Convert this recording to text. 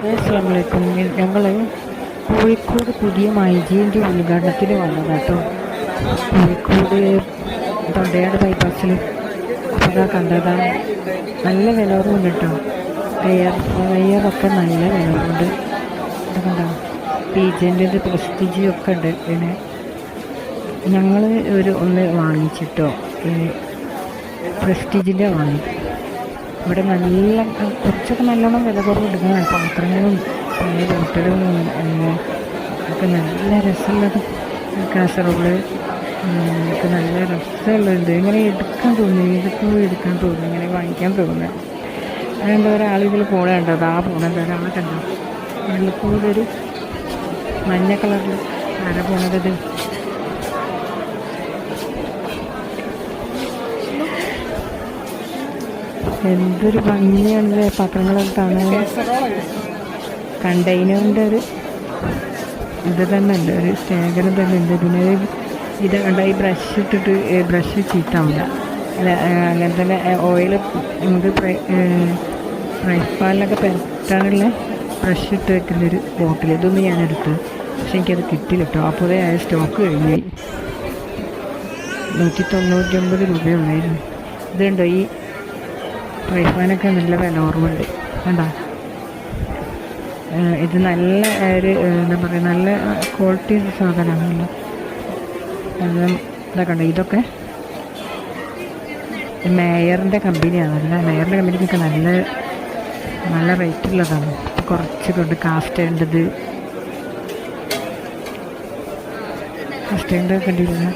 അസ്സലാമലൈക്കും. ഞങ്ങൾ കോഴിക്കോട് പുതിയ മൈജീൻ്റെ ഉദ്ഘാടനത്തിന് വന്നത് കേട്ടോ. കോഴിക്കോട് തൊണ്ടയാട് ബൈപ്പാസിൽ അപ്പോൾ കണ്ടതാണ്. നല്ല വില കുറവുണ്ട് കേട്ടോ. എയറൊക്കെ നല്ല വില കുറവുണ്ട്. കണ്ടോ, പീജൻ്റെത് പ്രസ്റ്റീജ് ഒക്കെ ഉണ്ട്. പിന്നെ ഞങ്ങൾ ഒന്ന് വാങ്ങിച്ചിട്ടോ, പ്രസ്റ്റീജിൻ്റെ വാങ്ങി. ഇവിടെ നല്ല കുറച്ചൊക്കെ നല്ലോണം വില കുറവ് എടുക്കുന്നതാണ്. പാത്രങ്ങളും പഴയ ബോട്ടിലും ഒക്കെ നല്ല രസമുള്ളത്. കാസറോള് ഒക്കെ നല്ല രസമുള്ളത്. ഇങ്ങനെ എടുക്കാൻ തോന്നുന്നു, ഇതൊക്കെ എടുക്കാൻ തോന്നുന്നു, ഇങ്ങനെ വാങ്ങിക്കാൻ തോന്നുന്നത്. അതെന്താ ഒരാളിതിൽ പോകേണ്ടത്, അതാ പോകണത് ഒരാളെ കണ്ടോ. വെള്ളക്കൂടൊരു മഞ്ഞ കളറിൽ ആരാ പോണത്. എന്തൊരു ഭംഗിയാണല്ലേ പാത്രങ്ങളൊക്കെ കാണാൻ. കണ്ടെയ്നറിൻ്റെ ഒരു ഇത് തന്നെ ഉണ്ട്, ഒരു ശേഖരം തന്നെ ഉണ്ട്. പിന്നെ ഇത് കണ്ട ഈ ബ്രഷ് ഇട്ടിട്ട് ബ്രഷ് ചീത്താവില്ല. അങ്ങനെ തന്നെ ഓയിൽ നമുക്ക് ഫ്രൈ പാനിലൊക്കെ പെരട്ടാനുള്ള ബ്രഷ് ഇട്ട് വെക്കുന്നൊരു ബോട്ടിൽ. ഇതൊന്നും ഞാനെടുത്ത്, പക്ഷെ എനിക്കത് കിട്ടില്ല കേട്ടോ. അപ്പോഴേ ആ സ്റ്റോക്ക് കഴിഞ്ഞു. 199 രൂപയുള്ളായിരുന്നു. ഇതുണ്ടോ, ഈ ഫ്രൈ പാനൊക്കെ നല്ല വില കുറവുണ്ട്. കണ്ടോ, ഇത് നല്ല ഒരു എന്താ പറയുക, നല്ല ക്വാളിറ്റി സാധനമാണല്ലോ. അത് ഇതാക്കണ്ട, ഇതൊക്കെ മേയറിൻ്റെ കമ്പനിയാണല്ല. മേയറിൻ്റെ കമ്പനിക്കൊക്കെ നല്ല നല്ല റേറ്റുള്ളതാണ്. കുറച്ച് കൊണ്ട് കാസ്റ്റേണ്ടത് കണ്ടിരുന്ന